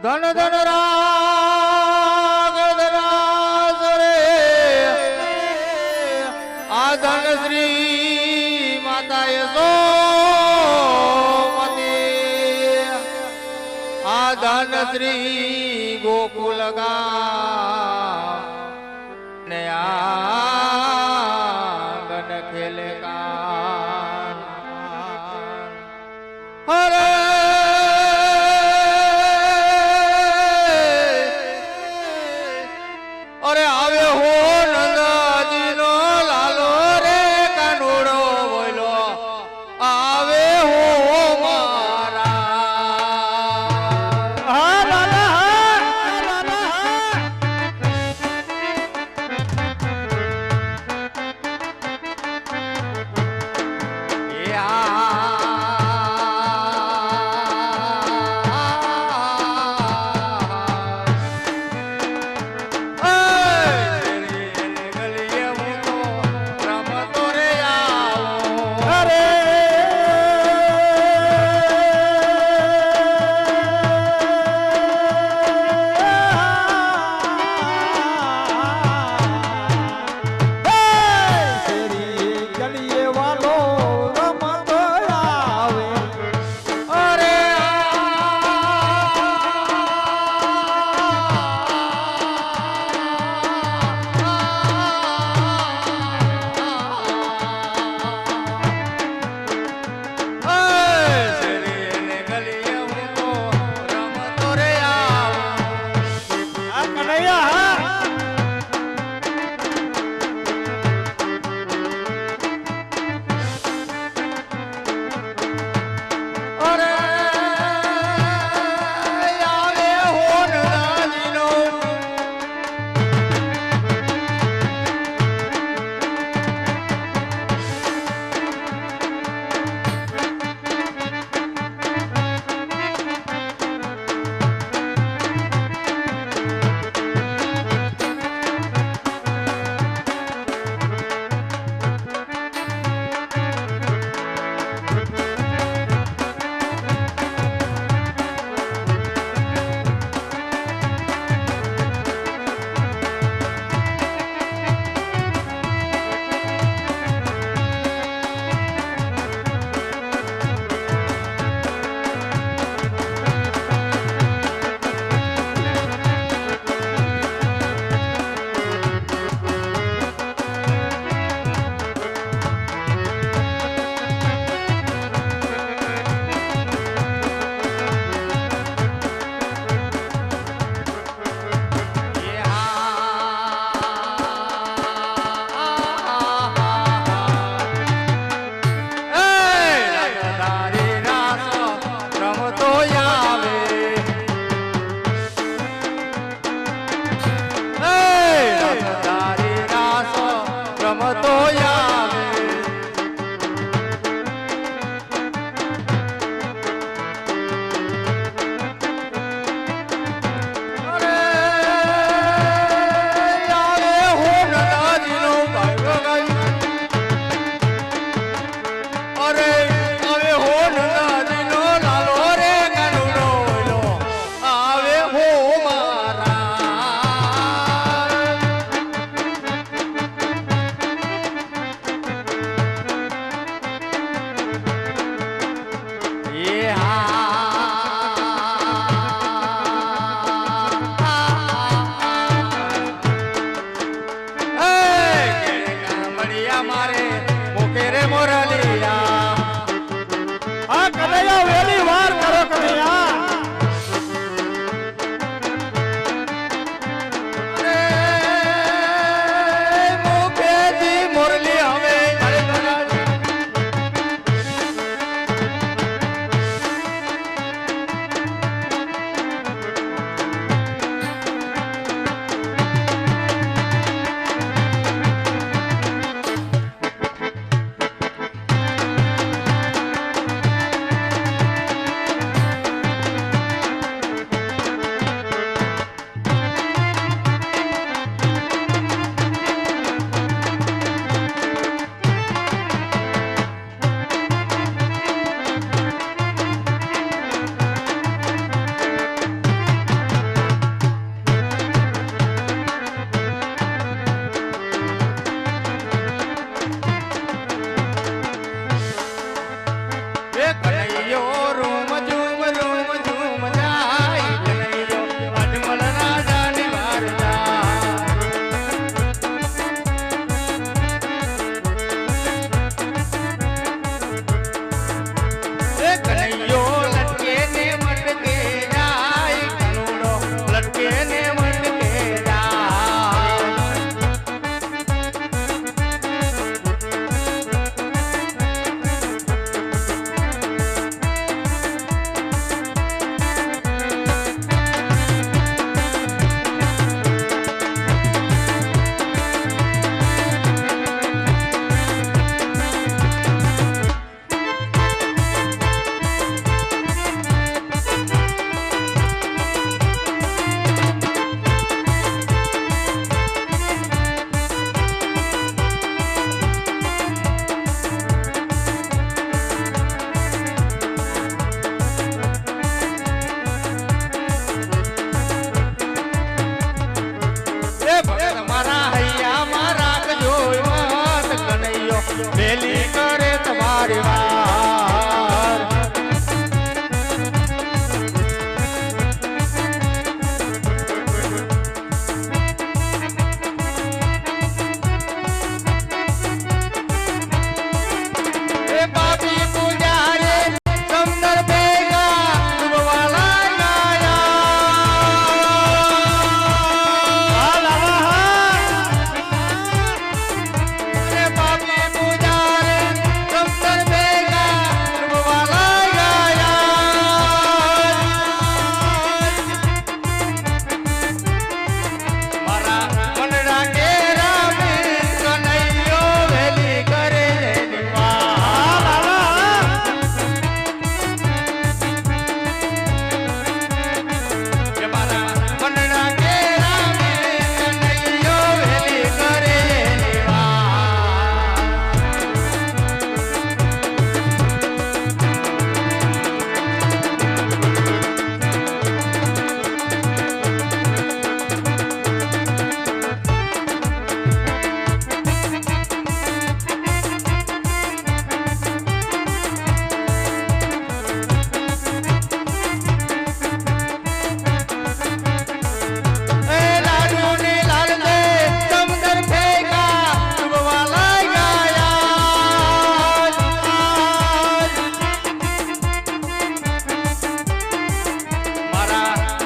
ધન ધન રાગ ધરાસ રે આ ધન શ્રી માતા યશોમતી આ ધન શ્રી ગોકુલ ગામ ને આંગન ખેલે કાન હરે અરે આવે હો નંદાજી નો લાલો રે કાનુડો બોલો આવે હો મારા હા લાલા હા લાલા હા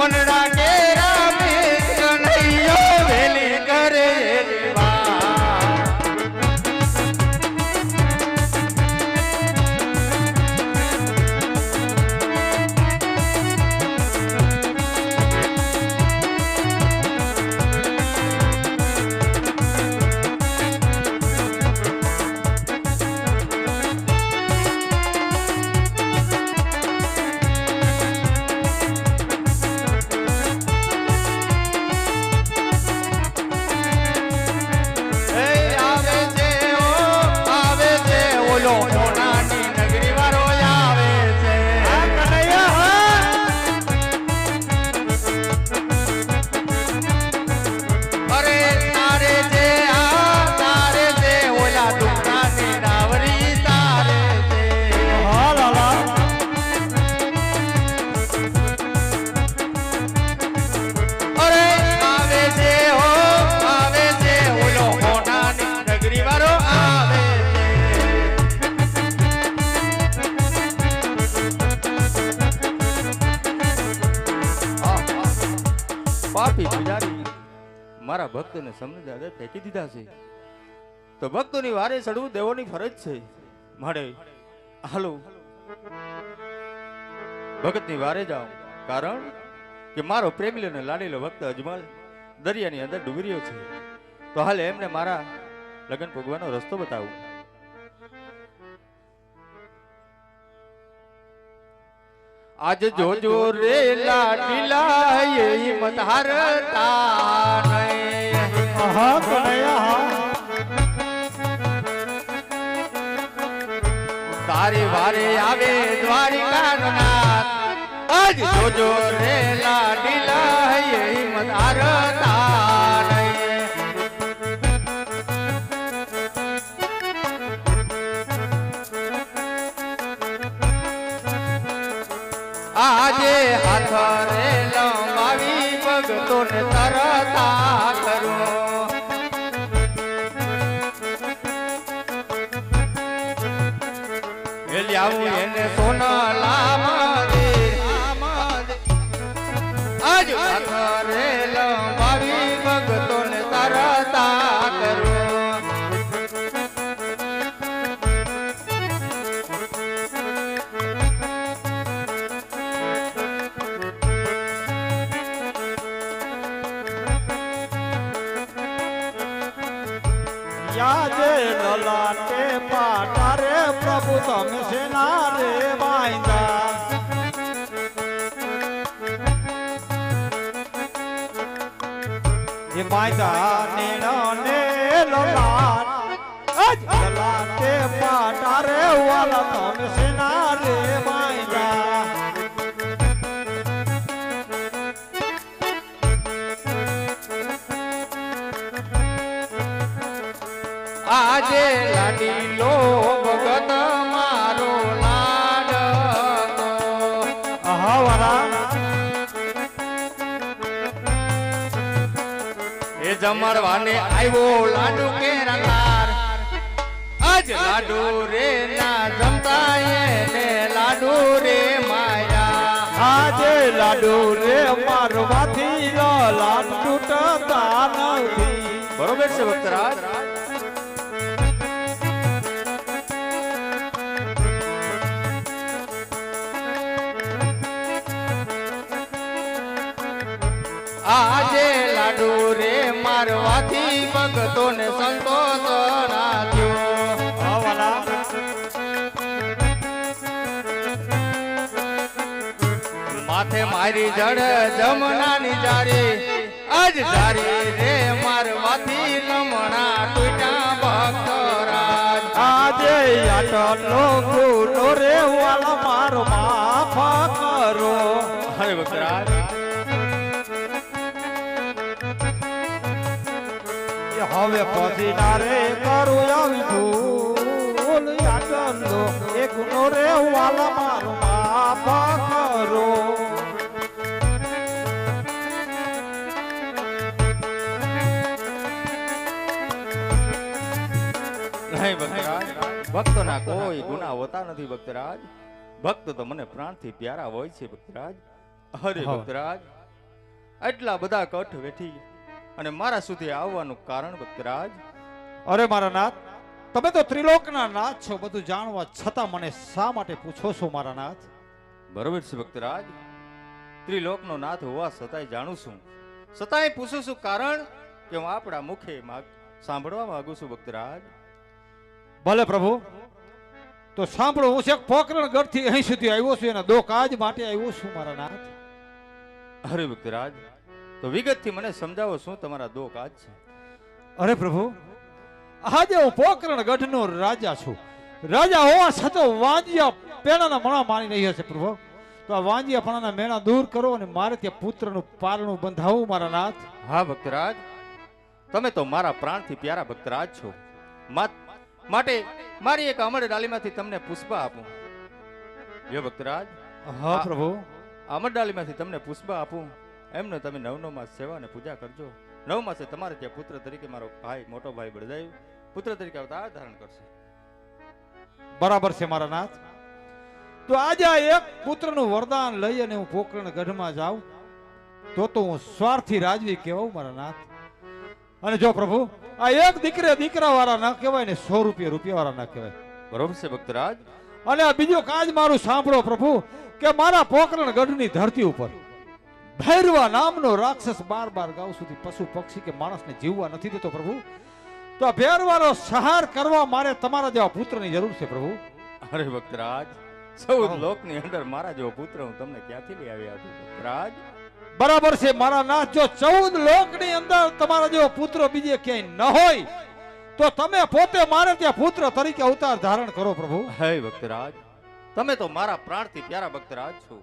મનડા કેરા મેં કનૈયો વેલી કરે પાપી પૂજારી મારા ભક્તોને સમજાવે ફેંકી દીધા છે તો ભક્તોની વારે ચડવું દેવોની ફરજ છે મળે હાલો ભગતની વારે જાઓ કારણ કે મારો પ્રેમીલો ને લાડેલો ભક્ત અજમલ દરિયાની અંદર ડૂબી રહ્યો છે તો હાલ એમને મારા લગન ભોગવાનો રસ્તો બતાવું આજ જોજો રે લાડીલા એ હિંમત હારતા નહીં હા કનૈયા તારી વારે આવે દ્વારિકાનો નાથ આજ જોજો રે લાડીલા એ હિંમત હારતા નહીં આજે હાથ રે લંબાવી ભગતોને તરતા કરું આવું એને સોનાલા આજ હાથ રે લંબાવી ભગતોને તરતા કરું યાદે લલાટે પાટા રે પ્રભુ તમે સેના રે બાંધા એ બાંધા નેણો ને લલાટે પાટા રે વાલા તમે સેના રે બાંધા આજે લાડીલો ભગત મારો લાડકો એ જમણવાને આવ્યો લાડુ કે રંગાર આજ લાડુ રે ના જમતા એને લાડુ રે માયા આજે લાડુ રે મારવાથી લાડ તૂટતા નથી બરોબર છે ભક્તરાજ આજે લાડુ રે મારવાથી ભક્તોને સંતોષ ના થયો માથે મારી જડ જમનાની જારી આજ જારી રે મારવાથી લમણા તૂટ્યા ભક્તરાજ આજે આટલો ગુનો રે વાલા મારો માફ કરો હરે ભક્તરાજ હવે પછી ના રે કરું આવી ભૂલ આટલો એ ગુનો રે વાલા મારો માફ કરો નહીં ભક્તરાજ ભક્તોના કોઈ ગુના હોતા નથી ભક્તરાજ ભક્ત તો મને પ્રાણથી પ્યારા હોય છે ભક્તરાજ હરે ભક્તરાજ આટલા બધા કઠ વેઠી અને મારા સુધી આવવાનું કારણ ભક્તરાજ? અરે મારા નાથ, તમે તો ત્રિલોકના નાથ છો, બધું જાણવા છતાં મને શા માટે પૂછો છો મારા નાથ? બરોબર છે ભક્તરાજ, ત્રિલોકનો નાથ હોવા છતાંય જાણું છું, છતાંય પૂછું છું કારણ કે હું આપણા મુખે સાંભળવા માંગુ છું ભક્તરાજ. ભલે પ્રભુ, તો સાંભળો. હું છેક પોકરણ ગઢથી અહીં સુધી આવ્યો છું, એના દો કાજ માટે આવ્યો છું મારા નાથ. અરે ભક્તરાજ, તો વિગતથી મને સમજાવો શું તમારા દો કાજ છે? અરે પ્રભુ, આજે હું પોકરણ ગઢનો રાજા છું. રાજા હોવા છતાં વાંજિયા પેણાના મણા માની રહ્યો છે પ્રભુ. તો આ વાંજિયા પણાના મેણા દૂર કરો અને મારે ત્યાં પુત્રનું પારણું બંધાવું મારા નાથ. હા ભક્તરાજ, તમે તો મારા પ્રાણથી પ્યારા ભક્તરાજ છો, માટે મારી એક અમર ડાલીમાંથી તમને પુષ્પ આપું. યો ભક્તરાજ, હા પ્રભુ. અમર ડાલીમાંથી તમને પુષ્પ આપું, એમને તમે નવ માસ સેવા અને પૂજા કરજો. 9 માસે તમારે ત્યાં પુત્ર તરીકે મારો ભાઈ, મોટો ભાઈ બળદેવ પુત્ર તરીકે અવતાર ધારણ કરશે. બરાબર છે મારા નાથ. તો આજે આ એક પુત્રનું વરદાન લઈ અને હું પોકરણ ગઢમાં જાઉં તો હું સ્વાર્થી રાજવી કહેવાઉં મારા નાથ. અને જો પ્રભુ, આ એક દીકરા વાળા ના કહેવાય ને 100 રૂપિયા વાળા ના કહેવાય. બરોબર છે ભક્તરાજ. અને આ બીજો કાજ મારું સાંભળો પ્રભુ, કે મારા પોકરણ ગઢની ધરતી ઉપર ભૈરવા નામનો રાક્ષસ 12 ગાઉ સુધી પશુ પક્ષી કે માણસને જીવવા નથી દેતો પ્રભુ. તો આ ભૈરવાનો સંહાર કરવા મારે તમારા જેવા પુત્રની જરૂર છે પ્રભુ. અરે ભક્તરાજ, 14 લોકની અંદર મારા જેવો પુત્ર હું તમને ક્યાંથી લઈ આવી આપું ભક્તરાજ? બરાબર છે મારા નાથ. જો 14 લોકની અંદર તમારા જેવો પુત્ર બીજે ક્યાંય ન હોય તો તમે પોતે મારે ત્યાં પુત્ર તરીકે અવતાર ધારણ કરો પ્રભુ. હે ભક્તરાજ, તમે તો મારા પ્રાણથી પ્યારા ભક્તરાજ છો.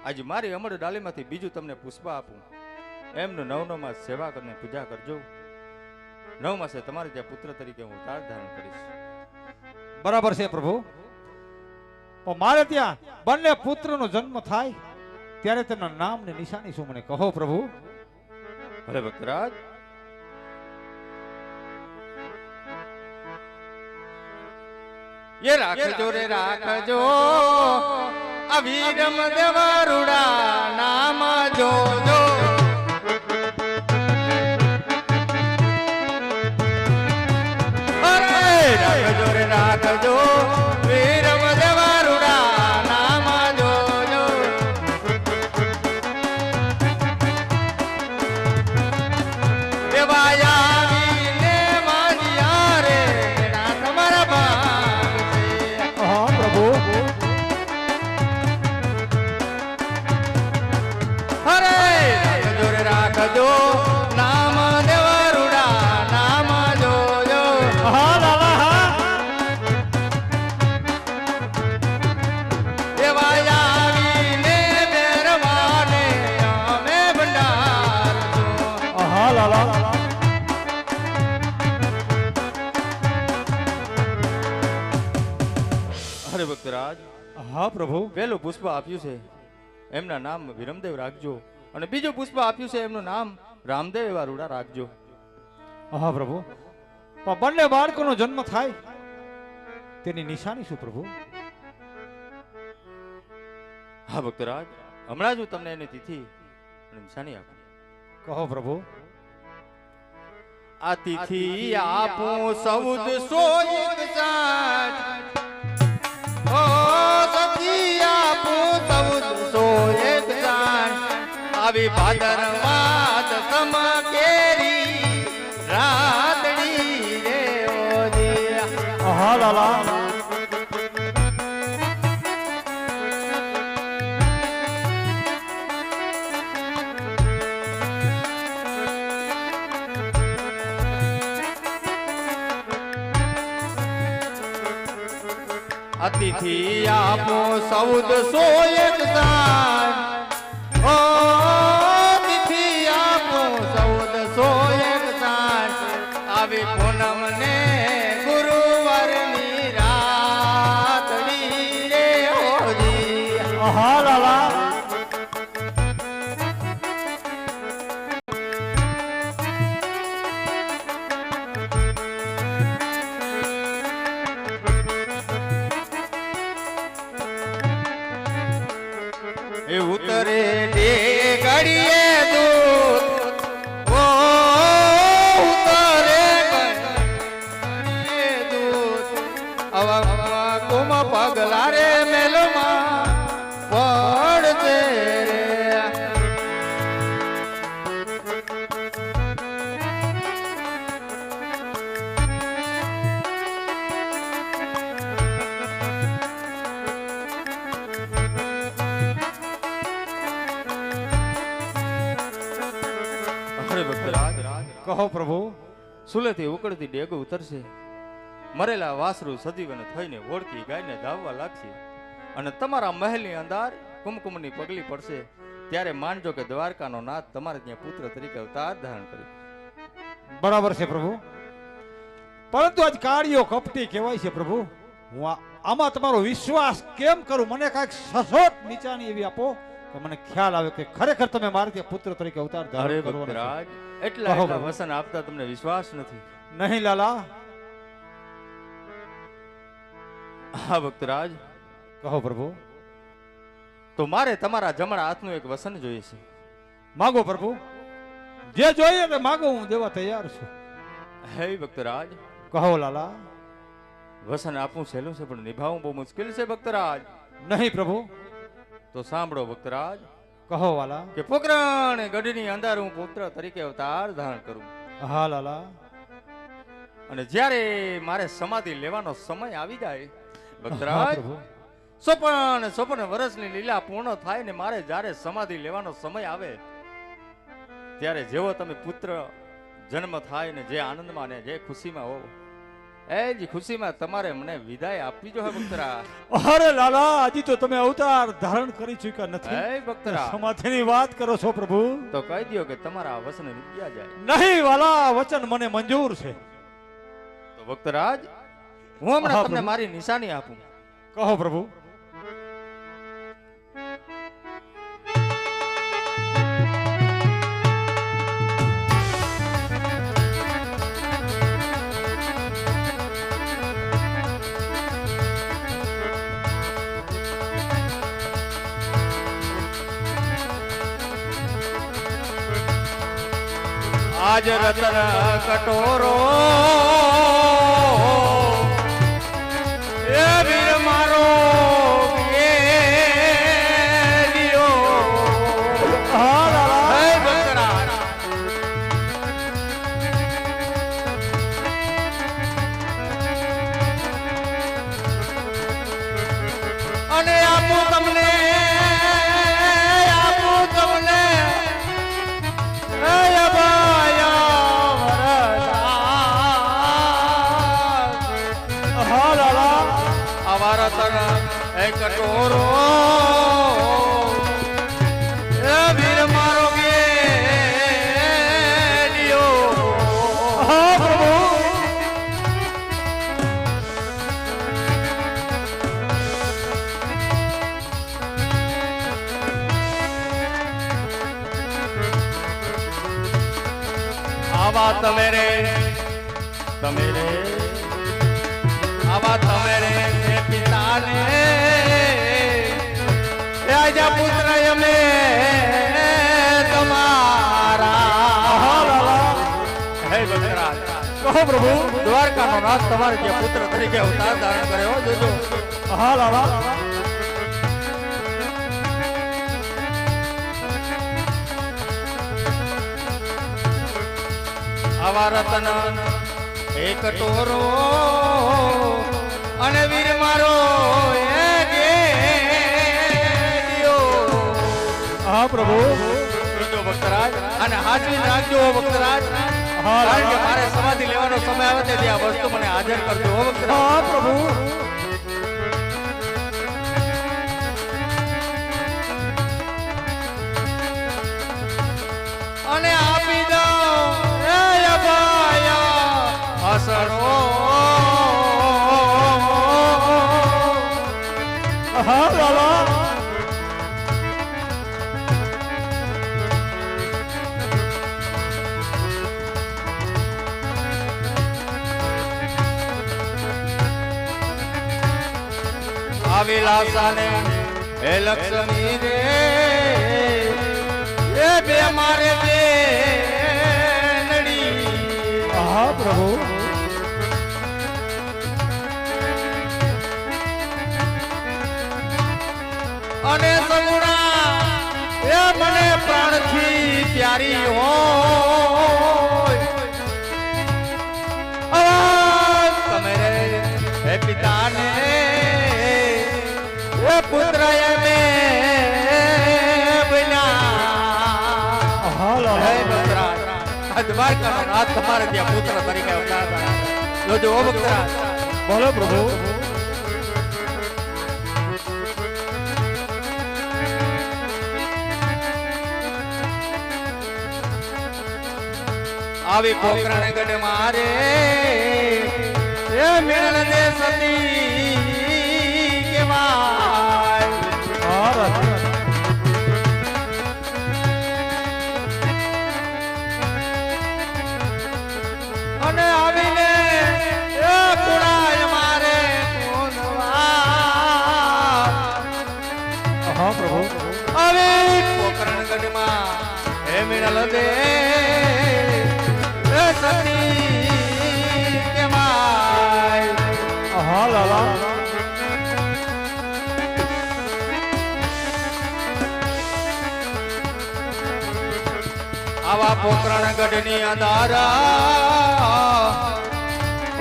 આજે મારી અમર ડાલીમાંથી બીજું તમને પુષ્પ આપું, એમનું 9 માસ સેવા કરીને પૂજા કરજો. 9 માસે તમારે ત્યાં પુત્ર તરીકે હું અવતાર ધારણ કરીશ. બરાબર છે પ્રભુ. પણ મારે ત્યાં બંને પુત્રનો જન્મ થાય ત્યારે તેમના નામ ને નિશાની શું મને કહો પ્રભુ. ભલે ભક્તરાજ. ये રાખજો રે રાખજો, આ વીરમ દેવરુડા નામ જોજો. અરે રાખજો રે રાખજો, વીરમ દેવરુડા નામ જોજો. દેવાયા વીને માજિયા રે ના તમારા ભાગ છે. હા પ્રભુ. અરે રાખજો રે રાખજો, નામ દેવરુડા નામ જોજો. હા લાલા હા. દેવાયા આવીને બેરવાને અમે ભંડાર છો. હા લાલા. અરે ભક્તરાજ, હા પ્રભુ. પહેલું પુષ્પ આપ્યું છે એમના નામ વિરમદેવ રાખજો, અને બીજું પુષ્પ આપ્યું છે એમનું નામ રામદેવ એવા રૂડા રાખજો. હા પ્રભુ. પણ બંને બાળકોનો જન્મ થાય તેની નિશાની શું પ્રભુ? હા ભક્તરાજ, હમણાં જ હું તમને એની તિથિ અને નિશાની આપું. કહો પ્રભુ. આ તિથિ આપું 1461. ઓ સખી આપું 1461. આવી ભાદરવાદ સમ કેરી રાતડી રે ઓજી. હા લાલા. અતિથિ આપો 1461. ઓ અતિથિ આપો 1461. આવી પૂનમ ને ગુરુવારની રાતડી રે હોજી. હા લાલા. એવું ભક્તરાજ, કહો પ્રભુ. સુલેથી ઉકળતી ડેગ ઉતરશે, મરેલા વાસરું સજીવન થઈને ઓળખી ગાયને ધાવવા લાગશે, અને તમારા મહેલની અંદર કુમકુમની પગલી પડશે. ત્યારે માનજો કે દ્વારકાનો નાથ તમારે ત્યાં પુત્ર તરીકે અવતાર ધારણ કર્યો. બરાબર છે પ્રભુ, પરંતુ આજ કાર્યો કપટી કહેવાય છે પ્રભુ. હું આમાં તમારો વિશ્વાસ કેમ કરું? મને કાંઈક સસોટ નીચાની એવી આપો કે મને ખ્યાલ આવે કે ખરેખર તમે મારા ત્યાં પુત્ર તરીકે અવતાર ધારણ કરવાનો છે. એટલા વસન આપતા તમને વિશ્વાસ નથી? નહીં લાલા. હા ભક્તરાજ, કહો પ્રભુ. તો મારે તમારા જમણા હાથનું એક વસન જોઈએ છે. માગો પ્રભુ, જે જોઈએ તે માગો, હું દેવા તૈયાર છું. હે ભક્તરાજ, કહો લાલા. વસન આપવું સહેલું છે પણ નિભાવવું બહુ મુશ્કેલ છે ભક્તરાજ. નહીં પ્રભુ. તો સાંભળો ભક્તરાજ, કહો વાલા. કે પોકરણ ગઢની અંદર હું પુત્ર તરીકે અવતાર ધારણ કરું. હા લાલા. અને જ્યારે મારે સમાધિ લેવાનો સમય આવી જાય હા ભક્તરાજ, પ્રભુ. 56 વર્ષની લીલા પૂર્ણ થાય ને મારે જ્યારે સમાધિ લેવાનો સમય આવે, ત્યારે જેવો તમે પુત્ર જન્મ થાય ને જે આનંદમાં ને જે ખુશીમાં હો, એ જ ખુશીમાં તમારે મને વિદાય આપવી જો હે ભક્તરા. અરે લાલા, હજી તો તમે અવતાર ધારણ કરી ચૂક્યા નથી. હે ભક્તરા, સમાધિની વાત કરો છો પ્રભુ? તો કહી દો કે તમારા વસન વિદ્યા જાય. નહીં વાલા, વચન મને મંજૂર છે. તો ભક્તરાજ, હું હમણાં હા, તમને પ્રભુ. મારી નિશાની આપું. કહો પ્રભુ. આજ રતન કટોરો એ વીર મારો ગેલિયો. હા લાલા. હે ભક્તરાજ, અને આપું તમને કટોરો એ વીર મારો ગેલિયો. હા પ્રભુ. આવા તમે રે આવા તમે રે પિતાને રાજા પુત્ર અમે તમારા. હે ભક્તરાજ, કહો પ્રભુ. દ્વારકાનો નાથ તમારે જે પુત્ર તરીકે અવતાર ધારણ કર્યો જોજો. હા લાલા. આવા રતન એક ટોરો અને વીર મારો એ ગેલિયો. હા પ્રભુ. જોજો ભક્તરાજ, અને હાજરી રાખજો ભક્તરાજ. હા કારણ કે લાલા. મારે સમાધિ લેવાનો સમય આવે તેથી આ વસ્તુ મને હાજર કરજો હો ભક્તરાજ. હા પ્રભુ. અને આપી દો એ અભય અસરો. હા લાલા. વિલાસાને હે લક્ષ્મી રે એ બે મારે બે નડી. હા પ્રભુ. અને સગુણા એ મને પ્રાણથી પ્યારી હોય. તમે રે હે પિતાને પુત્ર આ દ્વારકાનો નાથ તમારે ત્યાં પુત્ર તરીકે અવતાર ધારણ જોજો ઓ ભક્તરાજ. બોલો પ્રભુ. આવી પોકરણ ગઢ મારે એ મેળ દે સતી કેવાય. અને આવીને એ કુડાય મારે હા પ્રભુ. આવી પોકરણ ગઢ માં એ મેળ દે સતી કેવાય. હા લાલા. આવા પોકરણ ગઢ ની અંધારા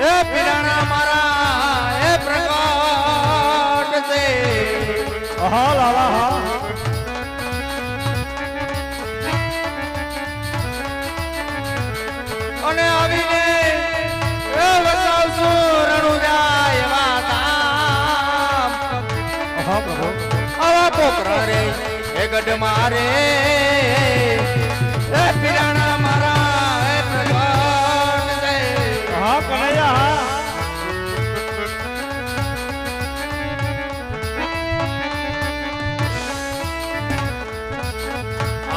એ પીરાણા મારા એ પ્રગટ છે. હા લાલા. હા અને આવીને એ વસાવશું રણુજા માતા. હા પ્રભુ. આવા પોકરણ રે એ ગઢ મારે એ પીરાણા મારા એ પ્રગટ છે. હા કનૈયા.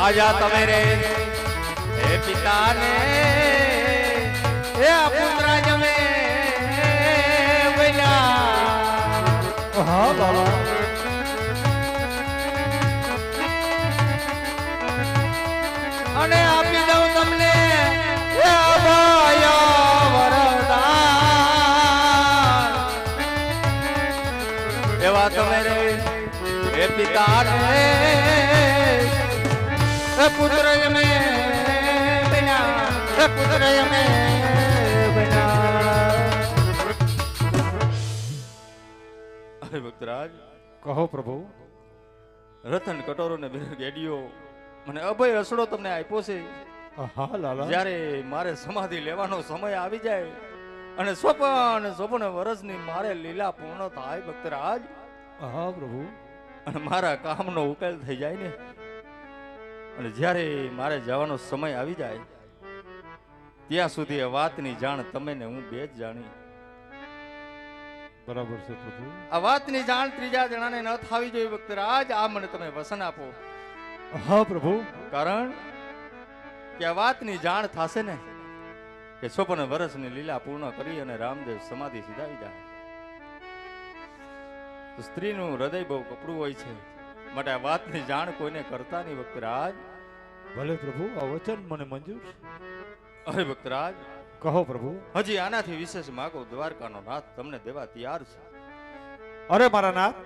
આજા તમે રે એ પિતાને એ પુત્ર જમે બોલ્યા. હા બાબા. અને આપી દઉં તમને એ અભય વરદાન. એવા તમે રે એ પિતાને એ પુત્ર જમે પુત્ર જમે. અરે ભક્તરાજ. કહો પ્રભુ. રતન કટોરો ને ગેડીઓ મને અભય રસડો તમને આપ્યો છે. હા લાલા. જ્યારે મારે સમાધિ લેવાનો સમય આવી જાય અને સ્વપન વર્ષની મારે લીલા પૂર્ણ થાય ભક્તરાજ. હા પ્રભુ. અને મારા કામનો ઉકેલ થઈ જાય ને અને જ્યારે મારે જવાનો સમય આવી જાય ત્યાં સુધી આ વાતની જાણ તમે ને હું બે જ જાણી. બરાબર છે પ્રભુ. આ વાતની જાણ ત્રીજા જણાને ન થવી જોઈએ ભક્તરાજ. આ મને તમે વસન આપો. હા પ્રભુ. કારણ કે આ વાતની જાણ થશે ને કે 56 વર્ષની લીલા પૂર્ણ કરી અને રામદેવ સમાધિ સીધાવી જાય તો સ્ત્રીનું હૃદય બહુ કપડું હોય છે. માટે આ વાતની જાણ કોઈને કરતા નહીં ભક્તરાજ. ભલે પ્રભુ. આ વચન મને મંજૂર છે. અરે ભક્તરાજ. કહો પ્રભુ. હજી આનાથી વિશેષ માગો. દ્વારકાનો નાથ તમને દેવા તૈયાર છે. અરે મારા નાથ,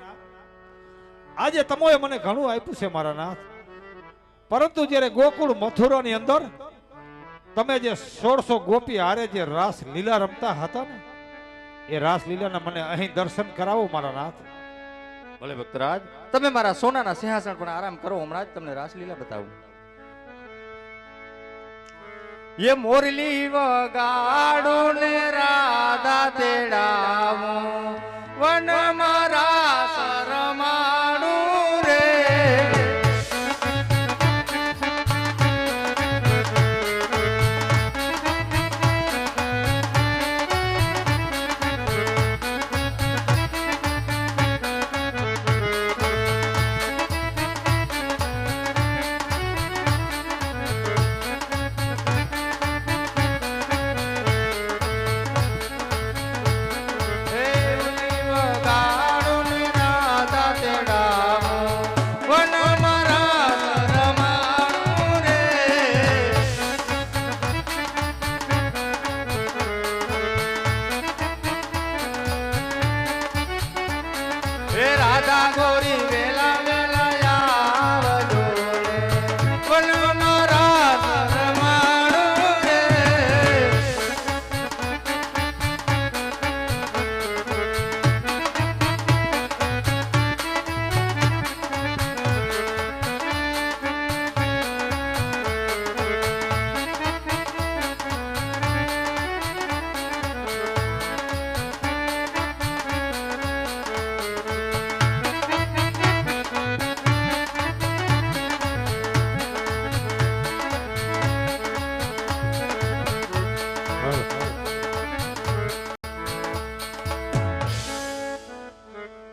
આજે તમોએ મને ઘણું આપ્યું છે મારા નાથ, પરંતુ જ્યારે ગોકુળ મથુરાની અંદર તમે જે 1600 ગોપી હારે જે રાસ લીલા રમતા હતા ને એ રાસ લીલાના મને અહીં દર્શન કરાવો મારા નાથ. ભલે ભક્તરાજ. તમે મારા સોનાના સિંહાસન પર આરામ કરો. હમણાં જ તમને રાસલીલા બતાવું. ये मोरली वगाड़ो ने राधा तेड़ावो वन मारा